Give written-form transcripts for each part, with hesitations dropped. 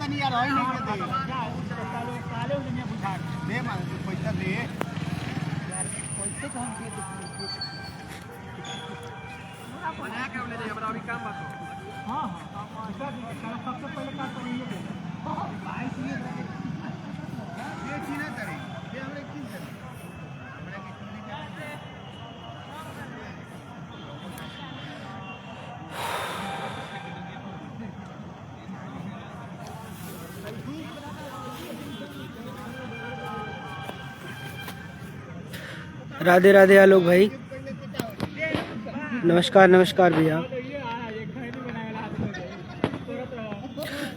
नहीं यार नहीं दे दे मान पैसा दे पैसे तो हम दे बना के ले जाइए बड़ा अभी काम बात हां हां सबसे पहले काम करेंगे भाई ये चीज ना करे ये हमरे की करे हमरा के राधे राधे आलोक भाई, नमस्कार नमस्कार भैया।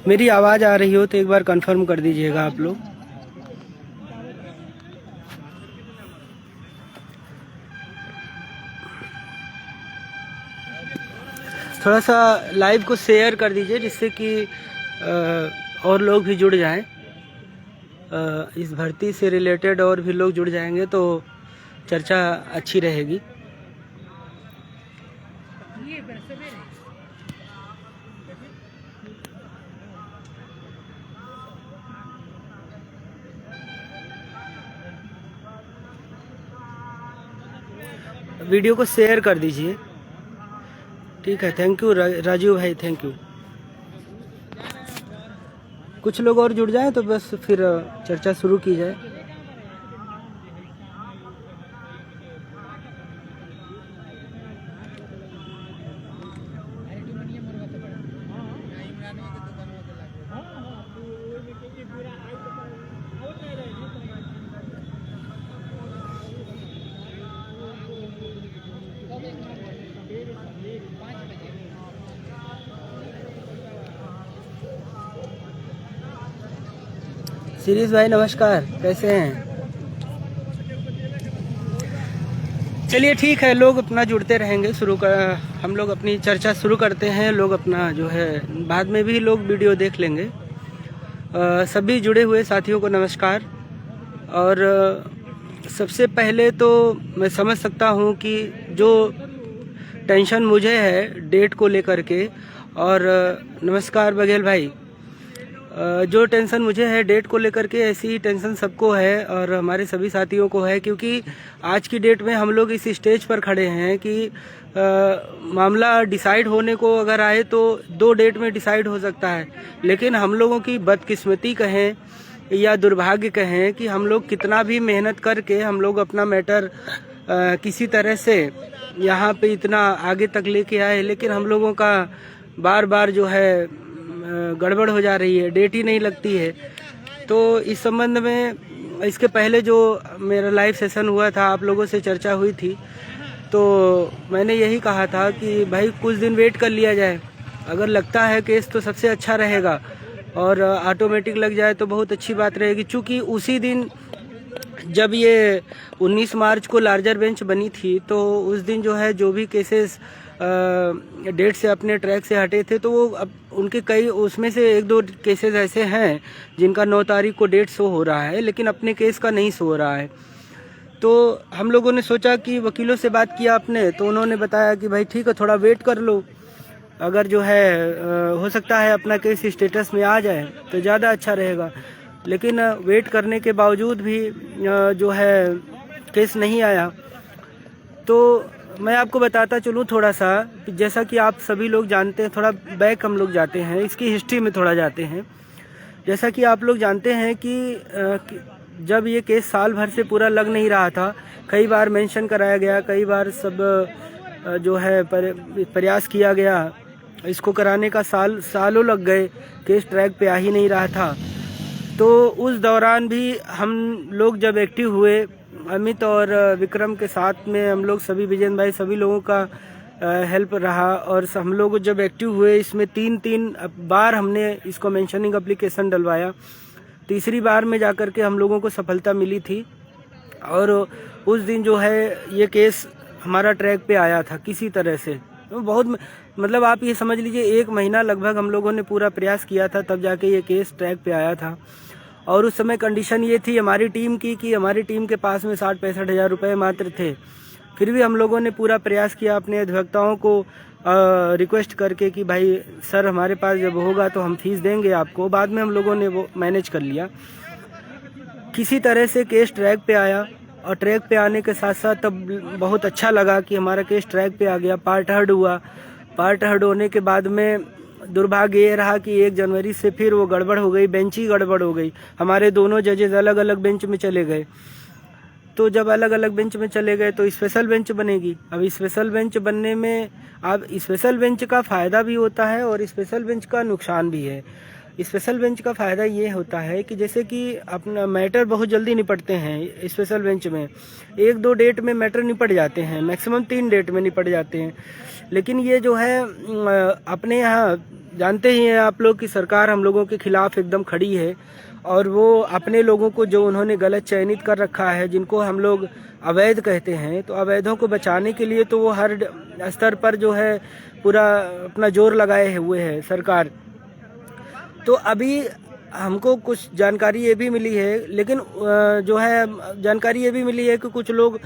मेरी आवाज़ आ रही हो तो एक बार कंफर्म कर दीजिएगा आप लोग। थोड़ा सा लाइव को शेयर कर दीजिए जिससे कि और लोग भी जुड़ जाएं। इस भर्ती से रिलेटेड और भी लोग जुड़ जाएंगे तो चर्चा अच्छी रहेगी। वीडियो को शेयर कर दीजिए, ठीक है। थैंक यू राजीव भाई, थैंक यू। कुछ लोग और जुड़ जाएं तो बस फिर चर्चा शुरू की जाए। सीरीज भाई नमस्कार, कैसे हैं? चलिए ठीक है, लोग अपना जुड़ते रहेंगे। हम लोग अपनी चर्चा शुरू करते हैं। लोग अपना जो है बाद में भी लोग वीडियो देख लेंगे। सभी जुड़े हुए साथियों को नमस्कार। और सबसे पहले तो मैं समझ सकता हूं कि जो टेंशन मुझे है डेट को लेकर के, और नमस्कार बघेल भाई, जो टेंशन मुझे है डेट को लेकर के, ऐसी ही टेंशन सबको है और हमारे सभी साथियों को है। क्योंकि आज की डेट में हम लोग इस स्टेज पर खड़े हैं कि मामला डिसाइड होने को अगर आए तो 2 डेट में डिसाइड हो सकता है। लेकिन हम लोगों की बदकिस्मती कहें या दुर्भाग्य कहें कि हम लोग कितना भी मेहनत करके हम लोग अपना मैटर किसी तरह से यहाँ पे इतना आगे तक लेके आए, लेकिन हम लोगों का बार बार जो है गड़बड़ हो जा रही है, डेट ही नहीं लगती है। तो इस संबंध में इसके पहले जो मेरा लाइव सेशन हुआ था, आप लोगों से चर्चा हुई थी, तो मैंने यही कहा था कि भाई कुछ दिन वेट कर लिया जाए। अगर लगता है केस तो सबसे अच्छा रहेगा, और ऑटोमेटिक लग जाए तो बहुत अच्छी बात रहेगी। चूँकि उसी दिन जब ये 19 मार्च को लार्जर बेंच बनी थी, तो उस दिन जो है जो भी केसेस डेट से अपने ट्रैक से हटे थे, तो वो उनके कई, उसमें से 1-2 केसेस ऐसे हैं जिनका 9 तारीख को डेट शो हो रहा है, लेकिन अपने केस का नहीं शो हो रहा है। तो हम लोगों ने सोचा कि वकीलों से बात किया आपने, तो उन्होंने बताया कि भाई ठीक है, थोड़ा वेट कर लो, अगर जो है हो सकता है अपना केस स्टेटस में आ जाए तो ज़्यादा अच्छा रहेगा। लेकिन वेट करने के बावजूद भी जो है केस नहीं आया। तो मैं आपको बताता चलूँ थोड़ा सा, जैसा कि आप सभी लोग जानते हैं, थोड़ा बैक हम लोग जाते हैं, इसकी हिस्ट्री में थोड़ा जाते हैं। जैसा कि आप लोग जानते हैं कि जब ये केस साल भर से पूरा लग नहीं रहा था, कई बार मेंशन कराया गया, कई बार सब जो है प्रयास किया गया, इसको कराने का सालों लग गए, केस ट्रैक पे आ ही नहीं रहा था। तो उस दौरान भी हम लोग जब एक्टिव हुए, अमित और विक्रम के साथ में हम लोग सभी, विजेंद्र भाई, सभी लोगों का हेल्प रहा, और हम लोग जब एक्टिव हुए इसमें 3 बार हमने इसको मेंशनिंग एप्लीकेशन डलवाया। तीसरी बार में जाकर के हम लोगों को सफलता मिली थी, और उस दिन जो है ये केस हमारा ट्रैक पे आया था किसी तरह से। तो बहुत, मतलब आप ये समझ लीजिए 1 महीना लगभग हम लोगों ने पूरा प्रयास किया था, तब जाके ये केस ट्रैक पे आया था। और उस समय कंडीशन ये थी हमारी टीम की कि हमारी टीम के पास में 60-65 हज़ार रुपये मात्र थे। फिर भी हम लोगों ने पूरा प्रयास किया, अपने अधिवक्ताओं को रिक्वेस्ट करके कि भाई सर हमारे पास जब होगा तो हम फीस देंगे आपको। बाद में हम लोगों ने वो मैनेज कर लिया। किसी तरह से केस ट्रैक पे आया और ट्रैक पे आने के साथ साथ तब बहुत अच्छा लगा कि हमारा केस ट्रैक पे आ गया। पार्ट हर्ड हुआ। पार्ट हर्ड होने के बाद में दुर्भाग्य ये रहा कि 1 जनवरी से फिर वो गड़बड़ हो गई, बेंच ही गड़बड़ हो गई। हमारे दोनों जजेस अलग अलग बेंच में चले गए। तो जब अलग अलग बेंच में चले गए तो स्पेशल बेंच बनेगी। अब स्पेशल बेंच बनने में अब स्पेशल बेंच का फ़ायदा भी होता है और स्पेशल बेंच का नुकसान भी है। स्पेशल बेंच का फ़ायदा ये होता है कि जैसे कि अपना मैटर बहुत जल्दी निपटते हैं। स्पेशल बेंच में 1-2 डेट में मैटर निपट जाते हैं, मैक्सिमम 3 डेट में निपट जाते हैं। लेकिन ये जो है अपने यहाँ जानते ही हैं आप लोग कि सरकार हम लोगों के खिलाफ एकदम खड़ी है और वो अपने लोगों को जो उन्होंने गलत चयनित कर रखा है, जिनको हम लोग अवैध कहते हैं, तो अवैधों को बचाने के लिए तो वो हर स्तर पर जो है पूरा अपना जोर लगाए हुए है सरकार। तो अभी हमको कुछ जानकारी ये भी मिली है, लेकिन जो है जानकारी ये भी मिली है कि कुछ लोग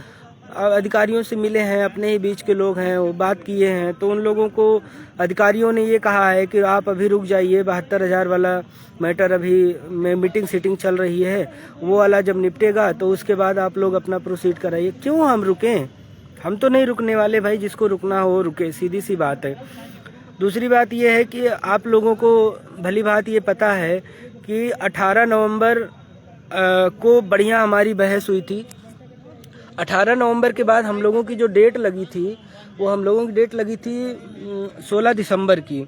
अधिकारियों से मिले हैं, अपने ही बीच के लोग हैं, वो बात किए हैं। तो उन लोगों को अधिकारियों ने ये कहा है कि आप अभी रुक जाइए, 72,000 वाला मैटर अभी में मीटिंग सीटिंग चल रही है, वो वाला जब निपटेगा तो उसके बाद आप लोग अपना प्रोसीड कराइए। क्यों हम रुकें? हम तो नहीं रुकने वाले भाई, जिसको रुकना हो रुके, सीधी सी बात है। दूसरी बात यह है कि आप लोगों को भली बात ये पता है कि 18 नवंबर को बढ़िया हमारी बहस हुई थी। 18 नवंबर के बाद हम लोगों की जो डेट लगी थी, वो हम लोगों की डेट लगी थी 16 दिसंबर की।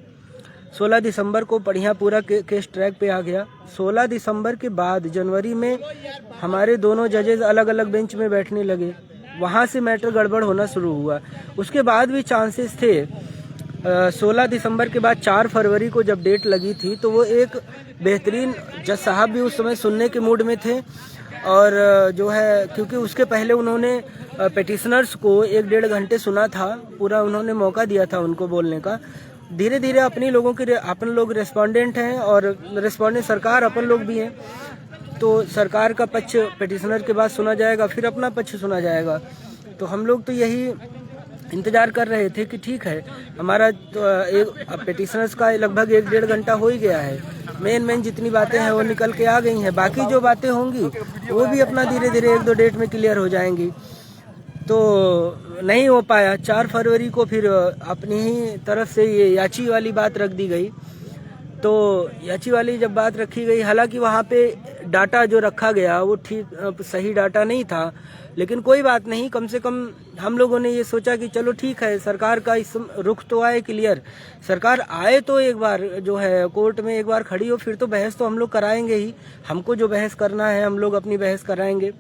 16 दिसंबर को बढ़िया पूरा केस ट्रैक पे आ गया। 16 दिसंबर के बाद जनवरी में हमारे दोनों जजेस अलग अलग बेंच में बैठने लगे। वहाँ से मैटर गड़बड़ होना शुरू हुआ। उसके बाद भी चांसेस थे। 16 दिसंबर के बाद 4 फरवरी को जब डेट लगी थी तो वो एक बेहतरीन, जज साहब भी उस समय सुनने के मूड में थे और जो है क्योंकि उसके पहले उन्होंने पेटिशनर्स को 1-1.5 घंटे सुना था, पूरा उन्होंने मौका दिया था उनको बोलने का। धीरे धीरे अपने लोगों के अपन लोग रेस्पोंडेंट हैं और रेस्पोंडेंट सरकार अपन लोग भी हैं, तो सरकार का पक्ष पेटिशनर के बाद सुना जाएगा, फिर अपना पक्ष सुना जाएगा। तो हम लोग तो यही इंतजार कर रहे थे कि ठीक है, हमारा तो एक पेटिशनर्स का लगभग 1-1.5 घंटा हो ही गया है। मेन जितनी बातें हैं वो निकल के आ गई हैं, बाकी जो बातें होंगी वो भी अपना धीरे धीरे 1-2 डेट में क्लियर हो जाएंगी। तो नहीं हो पाया। 4 फरवरी को फिर अपनी ही तरफ से ये याची वाली बात रख दी गई। तो याची वाली जब बात रखी गई, हालांकि वहाँ पे डाटा जो रखा गया वो ठीक सही डाटा नहीं था, लेकिन कोई बात नहीं, कम से कम हम लोगों ने ये सोचा कि चलो ठीक है, सरकार का इस रुख तो आए क्लियर। सरकार आए तो एक बार जो है कोर्ट में एक बार खड़ी हो, फिर तो बहस तो हम लोग कराएंगे ही। हमको जो बहस करना है हम लोग अपनी बहस कराएंगे।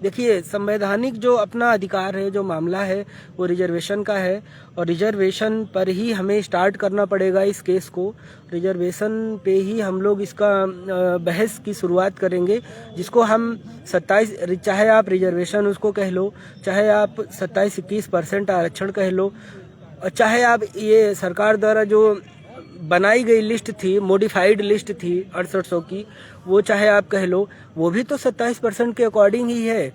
देखिए, संवैधानिक जो अपना अधिकार है, जो मामला है, वो रिजर्वेशन का है और रिजर्वेशन पर ही हमें स्टार्ट करना पड़ेगा इस केस को। रिजर्वेशन पे ही हम लोग इसका बहस की शुरुआत करेंगे, जिसको हम 27, चाहे आप रिजर्वेशन उसको कह लो, चाहे आप 27-21% आरक्षण कह लो, और चाहे आप ये सरकार द्वारा जो बनाई गई लिस्ट थी, मॉडिफाइड लिस्ट थी 6800 की, वो चाहे आप कह लो, वो भी तो 27% के अकॉर्डिंग ही है।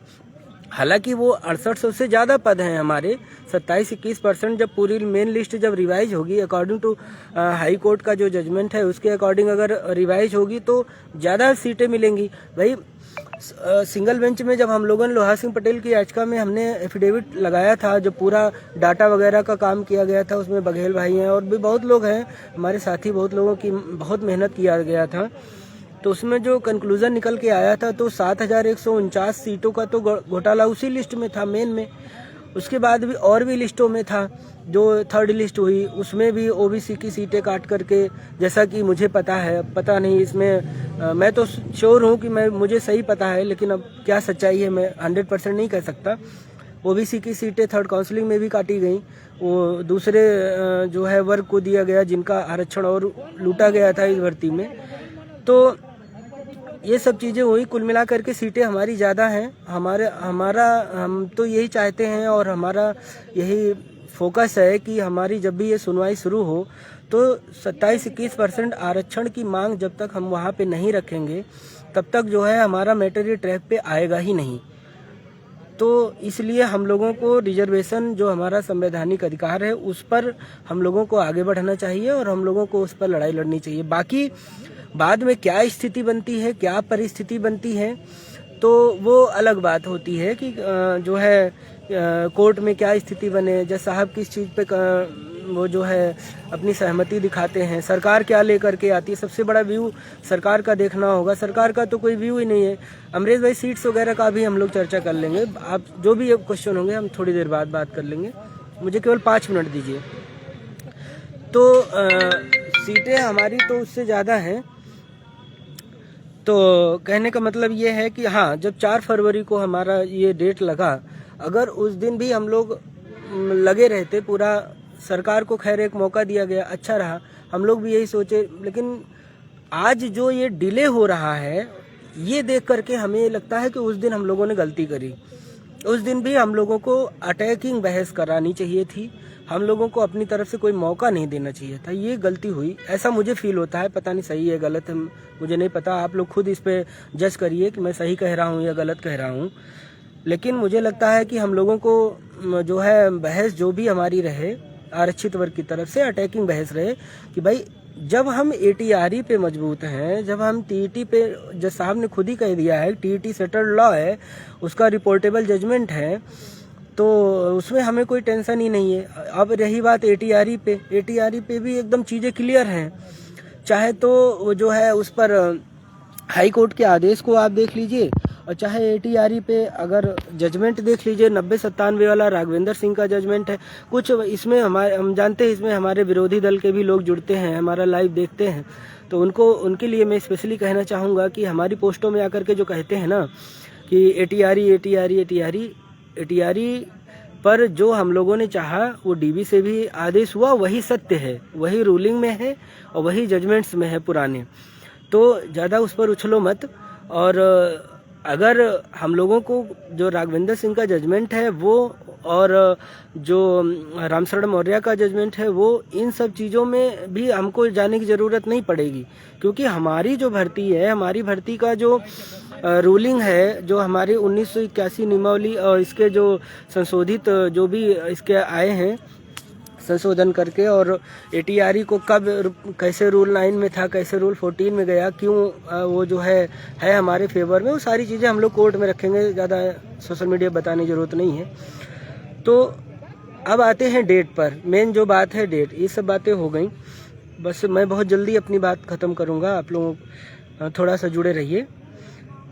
हालांकि वो 6800 से ज़्यादा पद हैं हमारे। 27-21% जब पूरी मेन लिस्ट जब रिवाइज होगी अकॉर्डिंग टू हाई कोर्ट का जो जजमेंट है उसके अकॉर्डिंग अगर रिवाइज होगी तो ज़्यादा सीटें मिलेंगी। भाई सिंगल बेंच में जब हम लोगों ने लोहार सिंह पटेल की याचिका में हमने एफिडेविट लगाया था, जो पूरा डाटा वगैरह का काम किया गया था, उसमें बघेल भाई हैं और भी बहुत लोग हैं हमारे साथी, बहुत लोगों की बहुत मेहनत किया गया था। तो उसमें जो कंक्लूजन निकल के आया था तो 7,149 सीटों का तो घोटाला उसी लिस्ट में था, मेन में। उसके बाद भी और भी लिस्टों में था। जो 3rd लिस्ट हुई उसमें भी ओबीसी की सीटें काट करके, जैसा कि मुझे पता है, पता नहीं इसमें मैं तो श्योर हूँ कि मुझे सही पता है, लेकिन अब क्या सच्चाई है मैं 100% नहीं कह सकता। ओबीसी की सीटें 3rd काउंसिलिंग में भी काटी गई। वो दूसरे जो है वर्ग को दिया गया जिनका आरक्षण और लूटा गया था इस भर्ती में। तो ये सब चीज़ें हुई, कुल मिला करके सीटें हमारी ज़्यादा हैं। हम तो यही चाहते हैं और हमारा यही फोकस है कि हमारी जब भी ये सुनवाई शुरू हो तो 27-21% आरक्षण की मांग जब तक हम वहाँ पे नहीं रखेंगे तब तक जो है हमारा मैटर ये ट्रैक पे आएगा ही नहीं। तो इसलिए हम लोगों को रिजर्वेशन जो हमारा संवैधानिक अधिकार है उस पर हम लोगों को आगे बढ़ना चाहिए और हम लोगों को उस पर लड़ाई लड़नी चाहिए। बाकी बाद में क्या स्थिति बनती है, क्या परिस्थिति बनती है, तो वो अलग बात होती है कि जो है कोर्ट में क्या स्थिति बने, जज साहब किस चीज़ पे वो जो है अपनी सहमति दिखाते हैं, सरकार क्या लेकर के आती है। सबसे बड़ा व्यू सरकार का देखना होगा, सरकार का तो कोई व्यू ही नहीं है। अमरेश भाई सीट्स वगैरह का भी हम लोग चर्चा कर लेंगे, आप जो भी क्वेश्चन होंगे हम थोड़ी देर बाद बात कर लेंगे, मुझे केवल 5 मिनट दीजिए। तो सीटें हमारी तो उससे ज़्यादा हैं, तो कहने का मतलब ये है कि हाँ, जब 4 फरवरी को हमारा ये डेट लगा, अगर उस दिन भी हम लोग लगे रहते, पूरा सरकार को खैर एक मौका दिया गया, अच्छा रहा, हम लोग भी यही सोचे। लेकिन आज जो ये डिले हो रहा है, ये देख करके हमें लगता है कि उस दिन हम लोगों ने गलती करी। उस दिन भी हम लोगों को अटैकिंग बहस करानी चाहिए थी, हम लोगों को अपनी तरफ से कोई मौका नहीं देना चाहिए था, ये गलती हुई, ऐसा मुझे फील होता है। पता नहीं सही है गलत है, मुझे नहीं पता, आप लोग खुद इस पे जज करिए कि मैं सही कह रहा हूँ या गलत कह रहा हूँ। लेकिन मुझे लगता है कि हम लोगों को जो है बहस जो भी हमारी रहे आरक्षित वर्ग की तरफ से, अटैकिंग बहस रहे कि भाई जब हम ATRE पे मजबूत हैं, जब हम TET पे, जज साहब ने खुद ही कह दिया है TET सेटल्ड लॉ है, उसका रिपोर्टेबल जजमेंट है, तो उसमें हमें कोई टेंशन ही नहीं है। अब रही बात ATRE पे भी एकदम चीज़ें क्लियर हैं। चाहे तो वो जो है उस पर हाई कोर्ट के आदेश को आप देख लीजिए, और चाहे ATRE पे अगर जजमेंट देख लीजिए, 90-97 वाला राघवेंद्र सिंह का जजमेंट है। कुछ इसमें हम जानते हैं इसमें हमारे विरोधी दल के भी लोग जुड़ते हैं, हमारा लाइव देखते हैं, तो उनके लिए मैं स्पेशली कहना चाहूँगा कि हमारी पोस्टों में आकर के जो कहते हैं ना कि ATRE पर जो हम लोगों ने चाहा वो DB से भी आदेश हुआ, वही सत्य है, वही रूलिंग में है और वही जजमेंट्स में है पुराने। तो ज़्यादा उस पर उछलो मत। और अगर हम लोगों को जो राघवेंद्र सिंह का जजमेंट है वो और जो रामशरण मौर्य का जजमेंट है वो, इन सब चीज़ों में भी हमको जाने की ज़रूरत नहीं पड़ेगी, क्योंकि हमारी जो भर्ती है, हमारी भर्ती का जो रूलिंग है, जो हमारी 1981 नियमावली और इसके जो संशोधित जो भी इसके आए हैं संशोधन करके, और ATRE को कब कैसे रूल 9 में था, कैसे रूल 14 में गया, क्यों वो जो है हमारे फेवर में, वो सारी चीज़ें हम लोग कोर्ट में रखेंगे, ज़्यादा सोशल मीडिया बताने की ज़रूरत नहीं है। तो अब आते हैं डेट पर, मेन जो बात है डेट, ये सब बातें हो गई, बस मैं बहुत जल्दी अपनी बात ख़त्म करूँगा, आप लोग थोड़ा सा जुड़े रहिए।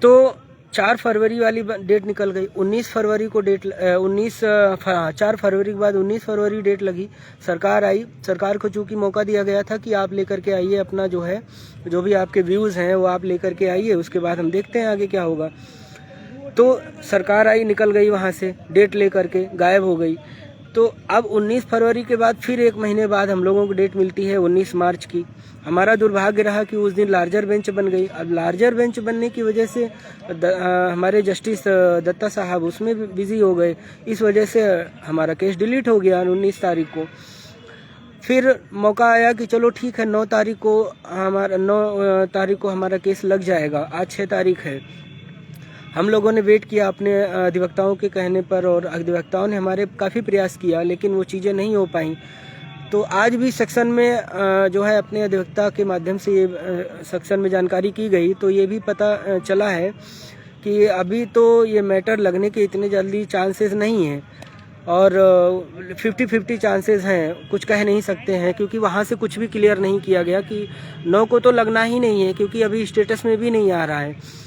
तो 4 फरवरी वाली डेट निकल गई, 19 फरवरी को डेट 4 फरवरी के बाद 19 फरवरी डेट लगी, सरकार आई। सरकार को चूँकि मौका दिया गया था कि आप लेकर के आइए अपना जो है, जो भी आपके व्यूज़ हैं वो आप लेकर के आइए, उसके बाद हम देखते हैं आगे क्या होगा। तो सरकार आई, निकल गई वहाँ से, डेट लेकर के गायब हो गई। तो अब 19 फरवरी के बाद फिर 1 महीने बाद हम लोगों को डेट मिलती है 19 मार्च की। हमारा दुर्भाग्य रहा कि उस दिन लार्जर बेंच बन गई। अब लार्जर बेंच बनने की वजह से हमारे जस्टिस दत्ता साहब उसमें बिजी हो गए, इस वजह से हमारा केस डिलीट हो गया 19 तारीख को। फिर मौका आया कि चलो ठीक है 9 तारीख को हमारा केस लग जाएगा, आज 6 तारीख है। हम लोगों ने वेट किया अपने अधिवक्ताओं के कहने पर, और अधिवक्ताओं ने हमारे काफ़ी प्रयास किया, लेकिन वो चीज़ें नहीं हो पाई। तो आज भी सेक्शन में जो है अपने अधिवक्ता के माध्यम से ये सेक्शन में जानकारी की गई, तो ये भी पता चला है कि अभी तो ये मैटर लगने के इतने जल्दी चांसेस नहीं हैं, और 50-50 चांसेस हैं, कुछ कह नहीं सकते हैं, क्योंकि वहाँ से कुछ भी क्लियर नहीं किया गया कि 9 को तो लगना ही नहीं है, क्योंकि अभी स्टेटस में भी नहीं आ रहा है।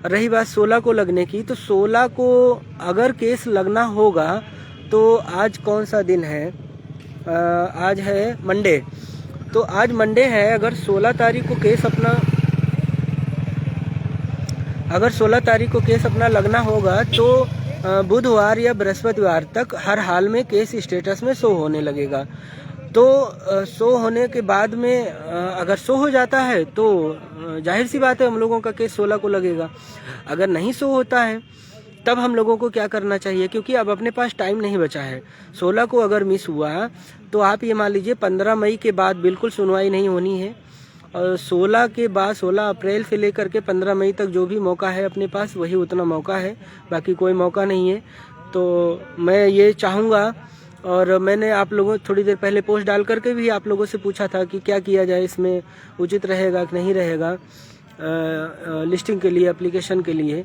रही बात 16 को लगने की, तो 16 को अगर केस लगना होगा तो आज कौन सा दिन है, आज है मंडे, तो आज मंडे है। अगर 16 तारीख को केस अपना लगना होगा तो बुधवार या बृहस्पतिवार तक हर हाल में केस स्टेटस में शो होने लगेगा। तो शो होने के बाद में अगर शो हो जाता है तो जाहिर सी बात है हम लोगों का केस 16 को लगेगा। अगर नहीं शो होता है तब हम लोगों को क्या करना चाहिए, क्योंकि अब अपने पास टाइम नहीं बचा है। 16 को अगर मिस हुआ तो आप ये मान लीजिए 15 मई के बाद बिल्कुल सुनवाई नहीं होनी है, और 16 के बाद 16 अप्रैल से लेकर के 15 मई तक जो भी मौका है अपने पास वही उतना मौका है, बाकी कोई मौका नहीं है। तो मैं ये चाहूँगा, और मैंने आप लोगों थोड़ी देर पहले पोस्ट डाल करके भी आप लोगों से पूछा था कि क्या किया जाए, इसमें उचित रहेगा कि नहीं रहेगा लिस्टिंग के लिए, एप्लीकेशन के लिए।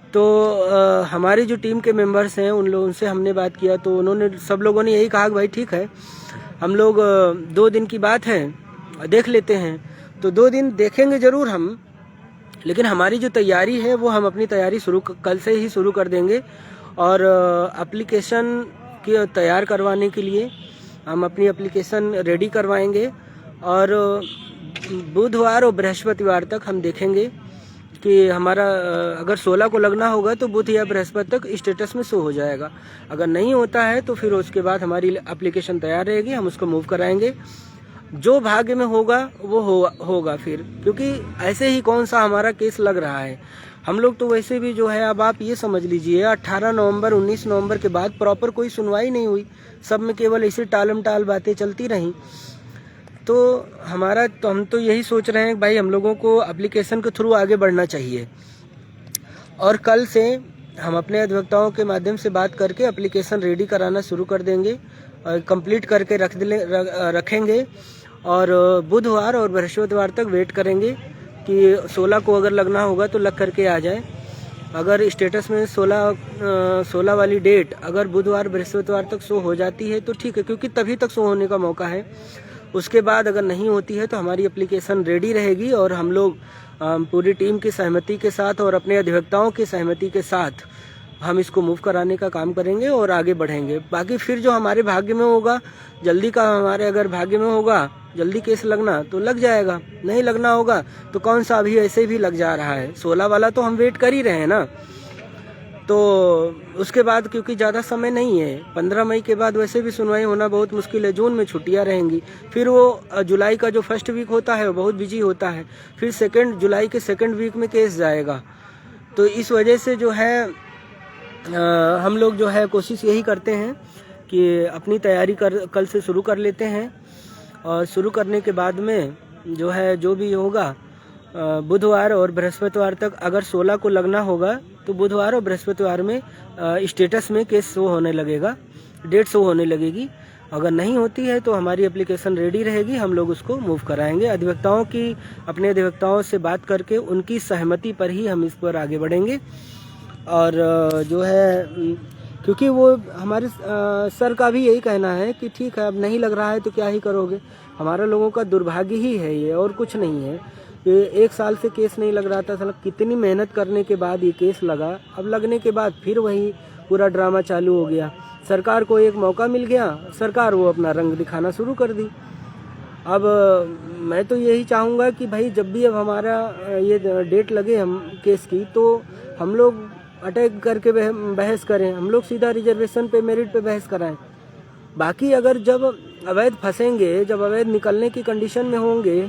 तो हमारी जो टीम के मेंबर्स हैं उन लोगों से हमने बात किया, तो उन्होंने सब लोगों ने यही कहा कि भाई ठीक है, हम लोग 2 दिन की बात है, देख लेते हैं। तो 2 दिन देखेंगे ज़रूर हम, लेकिन हमारी जो तैयारी है वो हम अपनी तैयारी कल से ही शुरू कर देंगे। और एप्लीकेशन की तैयार करवाने के लिए हम अपनी एप्लीकेशन रेडी करवाएंगे, और बुधवार और बृहस्पतिवार तक हम देखेंगे कि हमारा अगर 16 को लगना होगा तो बुध या बृहस्पति तक स्टेटस में शो हो जाएगा। अगर नहीं होता है तो फिर उसके बाद हमारी एप्लीकेशन तैयार रहेगी, हम उसको मूव कराएंगे। जो भाग्य में होगा वो होगा फिर, क्योंकि ऐसे ही कौन सा हमारा केस लग रहा है। हम लोग तो वैसे भी जो है, अब आप ये समझ लीजिए 18 नवंबर 19 नवंबर के बाद प्रॉपर कोई सुनवाई नहीं हुई, सब में केवल ऐसे टालम टाल बातें चलती रहीं। तो हम तो यही सोच रहे हैं भाई हम लोगों को एप्लीकेशन के थ्रू आगे बढ़ना चाहिए, और कल से हम अपने अधिवक्ताओं के माध्यम से बात करके एप्लीकेशन रेडी कराना शुरू कर देंगे, कंप्लीट करके रखेंगे, और बुधवार और बृहस्पतिवार तक वेट करेंगे कि 16 को अगर लगना होगा तो लग करके आ जाए। अगर स्टेटस में 16 वाली डेट अगर बुधवार बृहस्पतिवार तक शो हो जाती है तो ठीक है, क्योंकि तभी तक शो होने का मौका है। उसके बाद अगर नहीं होती है तो हमारी एप्लीकेशन रेडी रहेगी, और हम लोग पूरी टीम की सहमति के साथ और अपने अधिवक्ताओं की सहमति के साथ हम इसको मूव कराने का काम करेंगे और आगे बढ़ेंगे। बाकी फिर जो हमारे भाग्य में होगा, जल्दी का हमारे अगर भाग्य में होगा जल्दी केस लगना तो लग जाएगा, नहीं लगना होगा तो कौन सा अभी ऐसे भी लग जा रहा है। 16 वाला तो हम वेट कर ही रहे हैं ना। तो उसके बाद क्योंकि ज़्यादा समय नहीं है, 15 मई के बाद वैसे भी सुनवाई होना बहुत मुश्किल है, जून में छुट्टियां रहेंगी, फिर वो जुलाई का जो फर्स्ट वीक होता है वो बहुत बिजी होता है, फिर जुलाई के सेकंड वीक में केस जाएगा। तो इस वजह से जो है हम लोग जो है कोशिश यही करते हैं कि अपनी तैयारी कल से शुरू कर लेते हैं, और शुरू करने के बाद में जो है जो भी होगा बुधवार और बृहस्पतिवार तक, अगर 16 को लगना होगा तो बुधवार और बृहस्पतिवार में स्टेटस में केस शो होने लगेगा, डेट शो होने लगेगी। अगर नहीं होती है तो हमारी एप्लीकेशन रेडी रहेगी, हम लोग उसको मूव कराएंगे। अधिवक्ताओं की अपने अधिवक्ताओं से बात करके उनकी सहमति पर ही हम इस पर आगे बढ़ेंगे। और जो है क्योंकि वो हमारे सर का भी यही कहना है कि ठीक है, अब नहीं लग रहा है तो क्या ही करोगे। हमारा लोगों का दुर्भाग्य ही है ये, और कुछ नहीं है। ये 1 साल से केस नहीं लग रहा था, साला कितनी मेहनत करने के बाद ये केस लगा। अब लगने के बाद फिर वही पूरा ड्रामा चालू हो गया। सरकार को एक मौका मिल गया, सरकार वो अपना रंग दिखाना शुरू कर दी। अब मैं तो यही चाहूँगा कि भाई जब भी अब हमारा ये डेट लगे हम केस की, तो हम लोग अटैक करके बहस करें, हम लोग सीधा रिजर्वेशन पे, मेरिट पे बहस कराएं। बाकी अगर जब अवैध फंसेंगे, जब अवैध निकलने की कंडीशन में होंगे,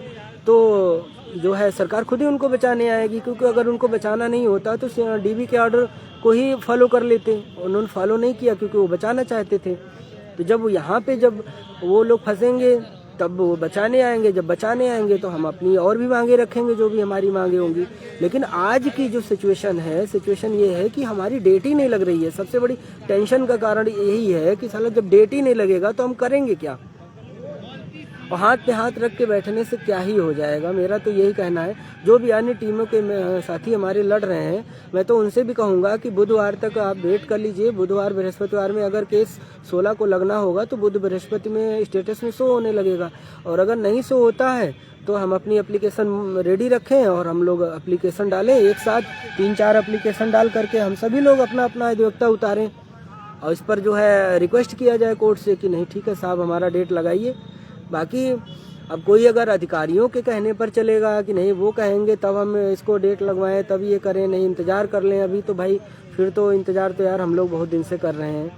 तो जो है सरकार खुद ही उनको बचाने आएगी। क्योंकि अगर उनको बचाना नहीं होता तो डीबी के ऑर्डर को ही फॉलो कर लेते, उन्होंने फॉलो नहीं किया क्योंकि वो बचाना चाहते थे। तो जब यहाँ पे जब वो लोग फंसेंगे तब वो बचाने आएंगे, जब बचाने आएंगे तो हम अपनी और भी मांगे रखेंगे, जो भी हमारी मांगे होंगी। लेकिन आज की जो सिचुएशन ये है कि हमारी डेट ही नहीं लग रही है। सबसे बड़ी टेंशन का कारण यही है कि साला जब डेट ही नहीं लगेगा तो हम करेंगे क्या, और हाथ पे हाथ रख के बैठने से क्या ही हो जाएगा। मेरा तो यही कहना है। जो भी अन्य टीमों के साथी हमारे लड़ रहे हैं, मैं तो उनसे भी कहूँगा कि बुधवार तक आप वेट कर लीजिए। बुधवार बृहस्पतिवार में अगर केस 16 को लगना होगा तो बुध बृहस्पति में स्टेटस में शो होने लगेगा, और अगर नहीं शो होता है तो हम अपनी एप्लीकेशन रेडी रखें और हम लोग एप्लीकेशन डालें। एक साथ 3-4 एप्लीकेशन डाल करके हम सभी लोग अपना अपना अधिवक्ता उतारें, और इस पर जो है रिक्वेस्ट किया जाए कोर्ट से कि नहीं ठीक है साहब, हमारा डेट लगाइए। बाकी अब कोई अगर अधिकारियों के कहने पर चलेगा कि नहीं, वो कहेंगे तब हम इसको डेट लगवाएं, तब ये करें, नहीं इंतज़ार कर लें अभी, तो भाई फिर तो इंतज़ार तो यार हम लोग बहुत दिन से कर रहे हैं।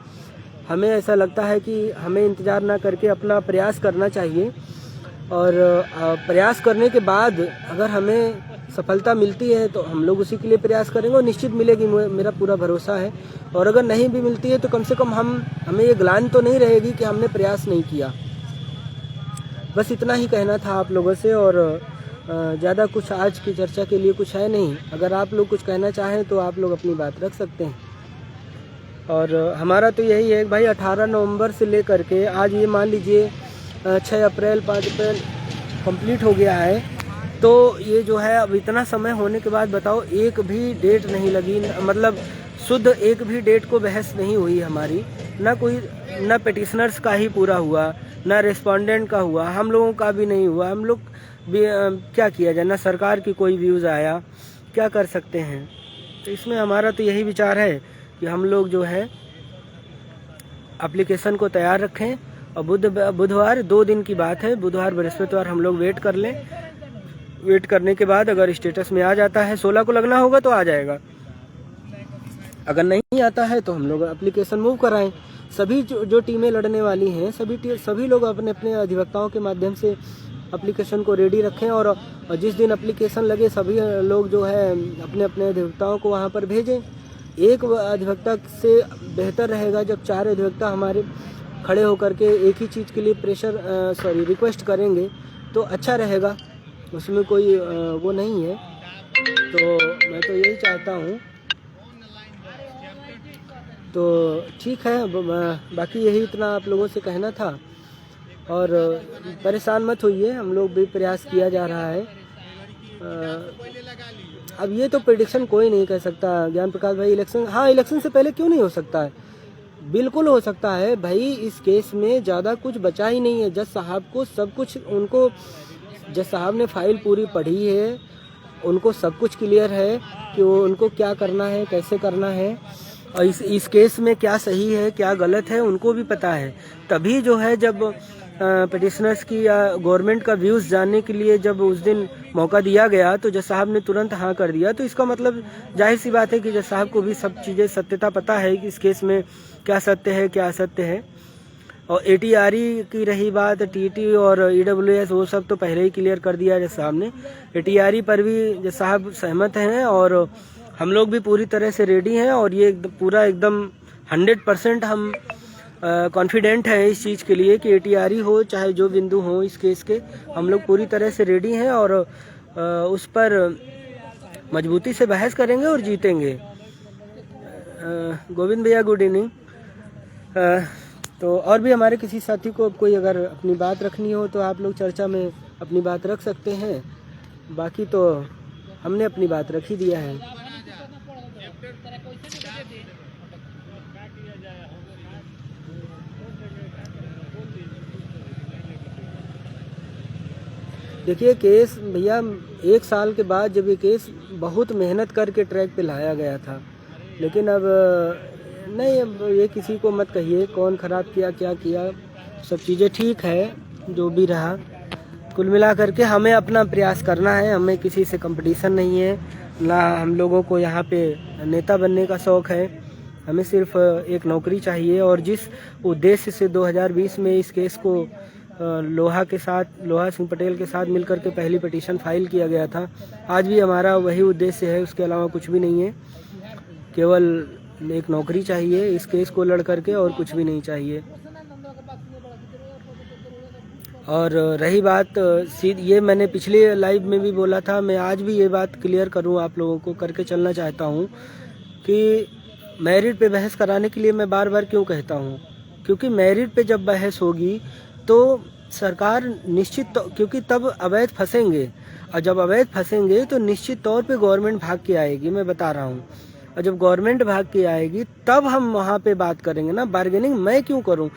हमें ऐसा लगता है कि हमें इंतज़ार ना करके अपना प्रयास करना चाहिए, और प्रयास करने के बाद अगर हमें सफलता मिलती है तो हम लोग उसी के लिए प्रयास करेंगे और निश्चित मिलेगी, मेरा पूरा भरोसा है। और अगर नहीं भी मिलती है तो कम से कम हमें ये ग्लानि तो नहीं रहेगी कि हमने प्रयास नहीं किया। बस इतना ही कहना था आप लोगों से। और ज़्यादा कुछ आज की चर्चा के लिए कुछ है नहीं। अगर आप लोग कुछ कहना चाहें तो आप लोग अपनी बात रख सकते हैं। और हमारा तो यही है भाई, 18 नवंबर से लेकर के आज ये मान लीजिए 6 अप्रैल 5 अप्रैल कंप्लीट हो गया है। तो ये जो है अब इतना समय होने के बाद बताओ एक भी डेट नहीं लगी, मतलब शुद्ध एक भी डेट को बहस नहीं हुई हमारी, ना पिटिशनर्स का ही पूरा हुआ, ना रिस्पोंडेंट का हुआ, हम लोगों का भी नहीं हुआ। हम लोग क्या किया जाए, ना सरकार की कोई व्यूज़ आया, क्या कर सकते हैं। तो इसमें हमारा तो यही विचार है कि हम लोग जो है एप्लीकेशन को तैयार रखें और बुधवार 2 दिन की बात है, बुधवार बृहस्पतिवार हम लोग वेट कर लें। वेट करने के बाद अगर स्टेटस में आ जाता है, 16 को लगना होगा तो आ जाएगा, अगर नहीं आता है तो हम लोग एप्लीकेशन मूव कराएं। सभी जो टीमें लड़ने वाली हैं सभी लोग अपने अपने अधिवक्ताओं के माध्यम से एप्लीकेशन को रेडी रखें और जिस दिन एप्लीकेशन लगे सभी लोग जो है अपने अपने अधिवक्ताओं को वहां पर भेजें। एक अधिवक्ता से बेहतर रहेगा जब 4 अधिवक्ता हमारे खड़े होकर के एक ही चीज़ के लिए रिक्वेस्ट करेंगे तो अच्छा रहेगा, उसमें कोई वो नहीं है। तो मैं तो यही चाहता हूँ। तो ठीक है, बाकी यही इतना आप लोगों से कहना था और परेशान मत होइए, हम लोग भी प्रयास किया जा रहा है। अब ये तो प्रेडिक्शन कोई नहीं कर सकता ज्ञान प्रकाश भाई, इलेक्शन से पहले क्यों नहीं हो सकता है, बिल्कुल हो सकता है भाई। इस केस में ज़्यादा कुछ बचा ही नहीं है। जज साहब को सब कुछ, उनको जज साहब ने फाइल पूरी पढ़ी है, उनको सब कुछ क्लियर है कि वो उनको क्या करना है, कैसे करना है और इस केस में क्या सही है क्या गलत है उनको भी पता है। तभी जो है जब पिटिशनर्स की या गवर्नमेंट का व्यूज़ जानने के लिए जब उस दिन मौका दिया गया तो जज साहब ने तुरंत हाँ कर दिया। तो इसका मतलब जाहिर सी बात है कि जज साहब को भी सब चीज़ें सत्यता पता है कि इस केस में क्या सत्य है क्या असत्य है। और ATRE की रही बात, TT और EWS वो सब तो पहले ही क्लियर कर दिया जज साहब ने। ATRE पर भी जज साहब सहमत हैं और हम लोग भी पूरी तरह से रेडी हैं और ये पूरा एकदम 100% हम कॉन्फिडेंट है इस चीज़ के लिए कि ATRE हो चाहे जो बिंदु हो इस केस के, हम लोग पूरी तरह से रेडी हैं और उस पर मजबूती से बहस करेंगे और जीतेंगे। गोविंद भैया गुड इवनिंग। तो और भी हमारे किसी साथी को कोई अगर अपनी बात रखनी हो तो आप लोग चर्चा में अपनी बात रख सकते हैं, बाकी तो हमने अपनी बात रख ही दिया है। देखिए केस भैया 1 साल के बाद जब ये केस बहुत मेहनत करके ट्रैक पे लाया गया था, लेकिन अब नहीं, अब ये किसी को मत कहिए कौन ख़राब किया क्या किया, सब चीज़ें ठीक है जो भी रहा। कुल मिला करके हमें अपना प्रयास करना है, हमें किसी से कंपटीशन नहीं है, ना हम लोगों को यहाँ पे नेता बनने का शौक़ है, हमें सिर्फ एक नौकरी चाहिए। और जिस उद्देश्य से 2020 में इस केस को लोहा सिंह पटेल के साथ मिलकर के पहली पिटीशन फाइल किया गया था, आज भी हमारा वही उद्देश्य है, उसके अलावा कुछ भी नहीं है। केवल एक नौकरी चाहिए इस केस को लड़ करके और कुछ भी नहीं चाहिए। और रही बात ये मैंने पिछले लाइव में भी बोला था, मैं आज भी ये बात क्लियर करूं, आप लोगों को करके चलना चाहता हूं कि मेरिट पे बहस कराने के लिए मैं बार बार क्यों कहता हूं, क्योंकि मेरिट पे जब बहस होगी तो सरकार निश्चित क्योंकि तब अवैध फंसेंगे और जब अवैध फंसेंगे तो निश्चित तौर पे गवर्नमेंट भाग के आएगी, मैं बता रहा हूँ। और जब गवर्नमेंट भाग के आएगी तब हम वहाँ पे बात करेंगे ना। बार्गेनिंग मैं क्यों करूँ,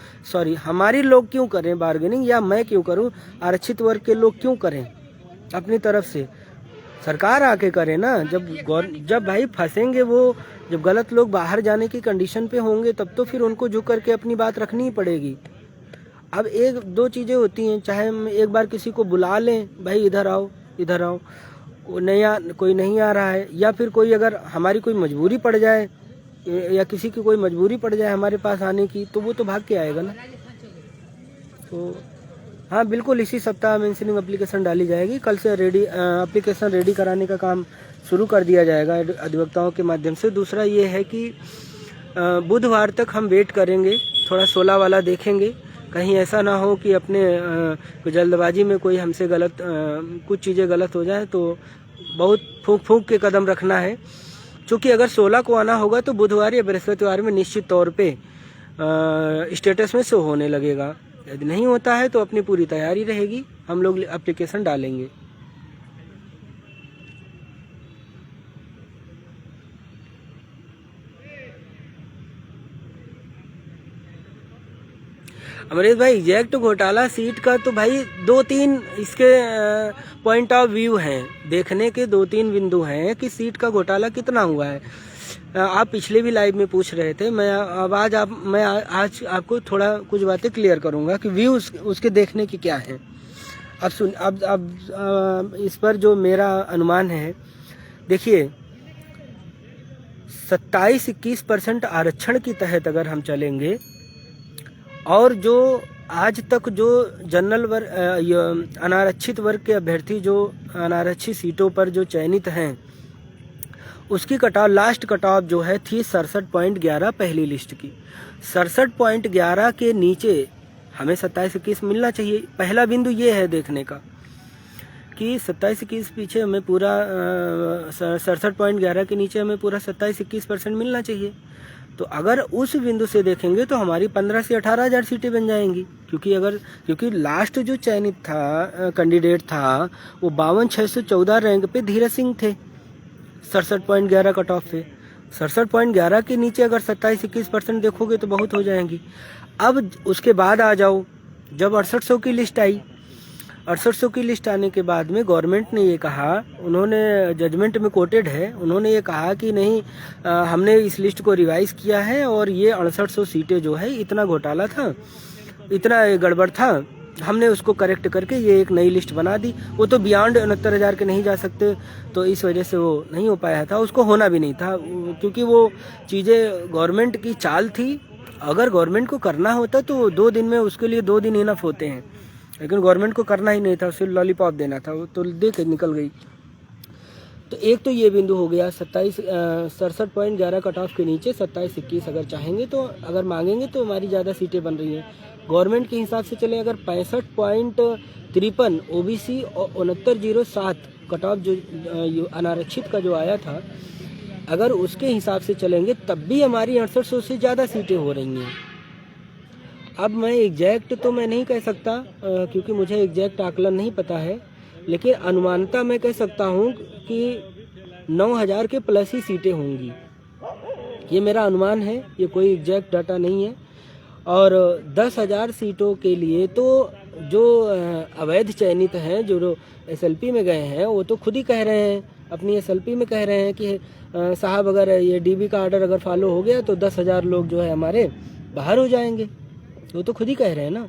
हमारी लोग क्यों करें बार्गेनिंग, या मैं क्यों करूँ, आरक्षित वर्ग के लोग क्यों करें अपनी तरफ से, सरकार आके करे ना। जब भाई फंसेंगे वो, जब गलत लोग बाहर जाने की कंडीशन पे होंगे तब तो फिर उनको झुक करके अपनी बात रखनी ही पड़ेगी। अब 1-2 चीज़ें होती हैं, चाहे हम एक बार किसी को बुला लें, भाई इधर आओ, कोई नहीं आ रहा है, या फिर कोई अगर हमारी कोई मजबूरी पड़ जाए या किसी की कोई मजबूरी पड़ जाए हमारे पास आने की, तो वो तो भाग के आएगा ना। तो हाँ बिल्कुल, इसी सप्ताह मेंशनिंग एप्लीकेशन डाली जाएगी, कल से एप्लीकेशन रेडी कराने का काम शुरू कर दिया जाएगा अधिवक्ताओं के माध्यम से। दूसरा ये है कि बुधवार तक हम वेट करेंगे, थोड़ा 16 वाला देखेंगे, कहीं ऐसा ना हो कि अपने जल्दबाजी में कोई हमसे गलत कुछ चीज़ें गलत हो जाए, तो बहुत फूंक के कदम रखना है। क्योंकि अगर 16 को आना होगा तो बुधवार या बृहस्पतिवार में निश्चित तौर पे स्टेटस में शो होने लगेगा। यदि नहीं होता है तो अपनी पूरी तैयारी रहेगी, हम लोग एप्लीकेशन डालेंगे। अमरीश भाई, एग्जैक्ट घोटाला सीट का तो भाई 2-3 इसके पॉइंट ऑफ व्यू हैं, देखने के 2-3 बिंदु हैं कि सीट का घोटाला कितना हुआ है। आप पिछले भी लाइव में पूछ रहे थे, मैं आज आपको थोड़ा कुछ बातें क्लियर करूंगा कि व्यू उसके देखने की क्या है। अब इस पर जो मेरा अनुमान है, देखिए 27-21% आरक्षण के तहत अगर हम चलेंगे और जो आज तक जो जनरल वर्ग अनारक्षित वर्ग के अभ्यर्थी जो अनारक्षित सीटों पर जो चयनित हैं, उसकी लास्ट कट ऑफ जो है थी 67.11 पहली लिस्ट की। 67.11 के नीचे हमें 27-21 मिलना चाहिए। पहला बिंदु ये है देखने का कि 27-21 पीछे हमें पूरा 67.11 के नीचे हमें पूरा 27-21% मिलना चाहिए। तो अगर उस बिंदु से देखेंगे तो हमारी 15 से 18 हज़ार सीटें बन जाएंगी। क्योंकि लास्ट जो चयनित था कैंडिडेट था वो 52,614 रैंक पे धीरज सिंह थे 67.11 कट ऑफ पे। 67.11 के नीचे अगर 27-21% देखोगे तो बहुत हो जाएंगी। अब उसके बाद आ जाओ, जब 6800 की लिस्ट आई, 6800 की लिस्ट आने के बाद में गवर्नमेंट ने ये कहा, उन्होंने जजमेंट में कोटेड है, उन्होंने ये कहा कि नहीं हमने इस लिस्ट को रिवाइज किया है और ये 6800 सीटें जो है इतना घोटाला था, इतना गड़बड़ था, हमने उसको करेक्ट करके ये एक नई लिस्ट बना दी। वो तो बियॉन्ड 69,000 के नहीं जा सकते, तो इस वजह से वो नहीं हो पाया था, उसको होना भी नहीं था, क्योंकि वो चीज़ें गवर्नमेंट की चाल थी। अगर गवर्नमेंट को करना होता तो 2 दिन में, उसके लिए 2 दिन इनफ होते हैं, लेकिन गवर्नमेंट को करना ही नहीं था, सिर्फ लॉलीपॉप देना था, वो तो दे के निकल गई। तो एक तो ये बिंदु हो गया 67.11 कट ऑफ के नीचे 27-21 अगर चाहेंगे तो, अगर मांगेंगे तो हमारी ज़्यादा सीटें बन रही हैं। गवर्नमेंट के हिसाब से चलें अगर 65.53 ओबीसी और 6907 कट ऑफ जो अनारक्षित का जो आया था, अगर उसके हिसाब से चलेंगे तब भी हमारी 6800 से ज़्यादा सीटें हो रही हैं। अब मैं एग्जैक्ट तो मैं नहीं कह सकता क्योंकि मुझे एग्जैक्ट आकलन नहीं पता है, लेकिन अनुमानता मैं कह सकता हूँ कि 9,000 के प्लस ही सीटें होंगी। ये मेरा अनुमान है, ये कोई एग्जैक्ट डाटा नहीं है। और 10,000 सीटों के लिए तो जो अवैध चयनित हैं, जो एसएलपी में गए हैं, वो तो खुद ही कह रहे हैं, अपनी एसएलपी में कह रहे हैं कि साहब अगर ये डीबी का ऑर्डर अगर फॉलो हो गया तो 10,000 लोग जो है हमारे बाहर हो जाएंगे, वो तो खुद ही कह रहे हैं ना।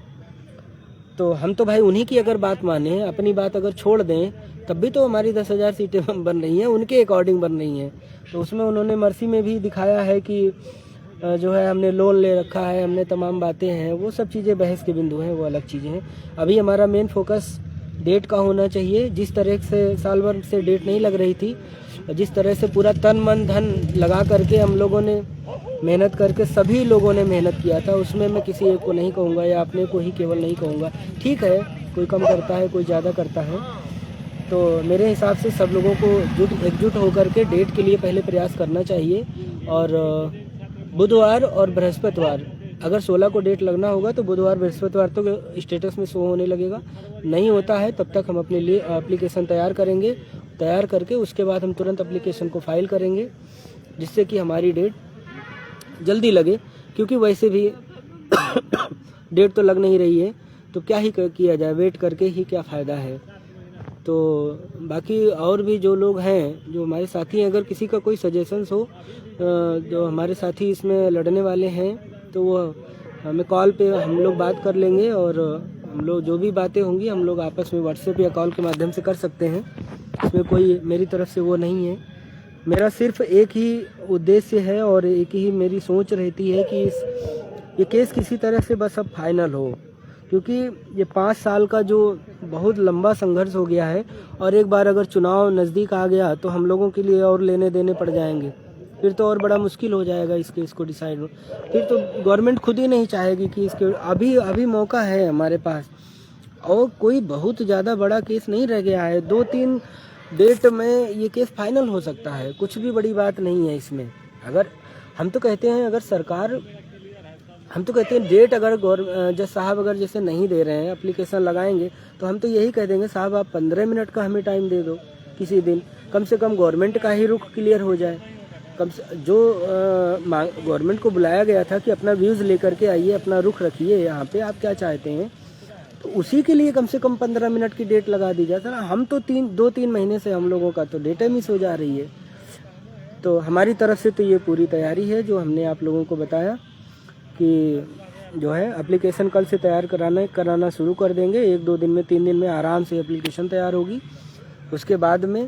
तो हम तो भाई उन्हीं की अगर बात माने, अपनी बात अगर छोड़ दें, तब भी तो हमारी 10,000 सीटें बन रही हैं, उनके अकॉर्डिंग बन रही हैं। तो उसमें उन्होंने मर्सी में भी दिखाया है कि जो है हमने लोन ले रखा है, हमने तमाम बातें हैं, वो सब चीज़ें बहस के बिंदु हैं, वो अलग चीज़ें हैं। अभी हमारा मेन फोकस डेट का होना चाहिए। जिस तरह से साल भर से डेट नहीं लग रही थी, जिस तरह से पूरा तन मन धन लगा करके हम लोगों ने मेहनत करके, सभी लोगों ने मेहनत किया था, उसमें मैं किसी एक को नहीं कहूँगा या अपने को ही केवल नहीं कहूँगा। ठीक है, कोई कम करता है, कोई ज़्यादा करता है, तो मेरे हिसाब से सब लोगों को एकजुट होकर के डेट के लिए पहले प्रयास करना चाहिए। और बुधवार और बृहस्पतिवार, अगर 16 को डेट लगना होगा तो बुधवार बृहस्पतिवार तो स्टेटस में शो होने लगेगा। नहीं होता है तब तक हम अपने लिए एप्लीकेशन तैयार करेंगे, तैयार करके उसके बाद हम तुरंत एप्लीकेशन को फाइल करेंगे, जिससे कि हमारी डेट जल्दी लगे। क्योंकि वैसे भी डेट तो लग नहीं रही है, तो क्या ही किया जाए, वेट करके ही क्या फ़ायदा है। तो बाकी और भी जो लोग हैं, जो हमारे साथी हैं, अगर किसी का कोई सजेशंस हो, जो हमारे साथी इसमें लड़ने वाले हैं, तो वो हमें कॉल पे हम लोग बात कर लेंगे। और हम लोग जो भी बातें होंगी हम लोग आपस में व्हाट्सएप या कॉल के माध्यम से कर सकते हैं। इसमें कोई मेरी तरफ से वो नहीं है। मेरा सिर्फ एक ही उद्देश्य है और एक ही मेरी सोच रहती है कि ये केस किसी तरह से बस अब फाइनल हो, क्योंकि ये 5 साल का जो बहुत लंबा संघर्ष हो गया है, और एक बार अगर चुनाव नज़दीक आ गया तो हम लोगों के लिए और लेने देने पड़ जाएंगे। फिर तो और बड़ा मुश्किल हो जाएगा इस केस को डिसाइड। फिर तो गवर्नमेंट खुद ही नहीं चाहेगी कि इसके अभी मौका है हमारे पास, और कोई बहुत ज़्यादा बड़ा केस नहीं रह गया है। 2-3 डेट में ये केस फाइनल हो सकता है, कुछ भी बड़ी बात नहीं है इसमें। अगर हम तो कहते हैं, अगर सरकार, हम तो कहते हैं डेट अगर जज साहब अगर जैसे नहीं दे रहे हैं, एप्लीकेशन लगाएंगे, तो हम तो यही कह देंगे साहब आप 15 मिनट का हमें टाइम दे दो किसी दिन, कम से कम गवर्नमेंट का ही रुख क्लियर हो जाए। कम से जो गवर्नमेंट को बुलाया गया था कि अपना व्यूज़ लेकर के आइए, अपना रुख रखिए, यहाँ पे आप क्या चाहते हैं, तो उसी के लिए कम से कम 15 मिनट की डेट लगा दी जाता ना। हम तो 2-3 महीने से हम लोगों का तो डेटा मिस हो जा रही है। तो हमारी तरफ से तो ये पूरी तैयारी है, जो हमने आप लोगों को बताया कि जो है एप्लीकेशन कल से तैयार कराना शुरू कर देंगे। 1-2 दिन में, 3 दिन में आराम से एप्लीकेशन तैयार होगी। उसके बाद में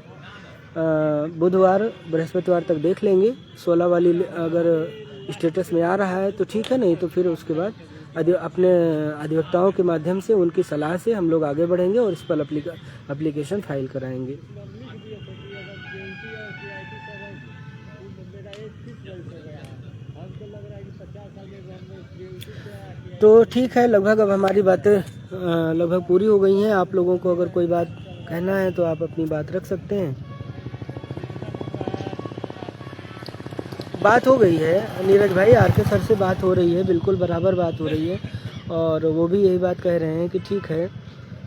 बुधवार बृहस्पतिवार तक देख लेंगे। 16 वाली अगर स्टेटस में आ रहा है तो ठीक है, नहीं तो फिर उसके बाद अपने अधिवक्ताओं के माध्यम से, उनकी सलाह से हम लोग आगे बढ़ेंगे और इस पर एप्लीकेशन फाइल कराएंगे। तो ठीक है, लगभग अब हमारी बातें लगभग पूरी हो गई हैं। आप लोगों को अगर कोई बात कहना है तो आप अपनी बात रख सकते हैं। बात हो गई है नीरज भाई, आरके सर से बात हो रही है, बिल्कुल बराबर बात हो रही है, और वो भी यही बात कह रहे हैं कि ठीक है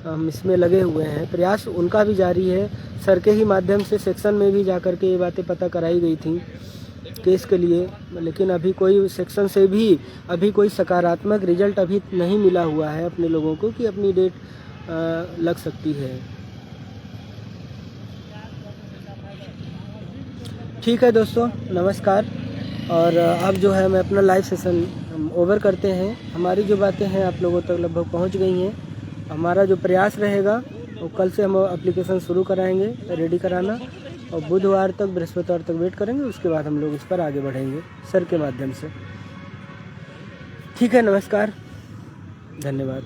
हम इसमें लगे हुए हैं। प्रयास उनका भी जारी है, सर के ही माध्यम से सेक्शन में भी जाकर के ये बातें पता कराई गई थी केस के लिए, लेकिन अभी कोई सेक्शन से भी अभी कोई सकारात्मक रिजल्ट अभी नहीं मिला हुआ है अपने लोगों को कि अपनी डेट लग सकती है। ठीक है दोस्तों, नमस्कार। और अब जो है मैं अपना लाइव सेशन ओवर करते हैं। हमारी जो बातें हैं आप लोगों तक लगभग पहुंच गई हैं। हमारा जो प्रयास रहेगा वो कल से हम एप्लीकेशन शुरू कराएंगे रेडी कराना, और बुधवार तक, बृहस्पतिवार तक वेट करेंगे। उसके बाद हम लोग इस पर आगे बढ़ेंगे सर के माध्यम से। ठीक है, नमस्कार, धन्यवाद।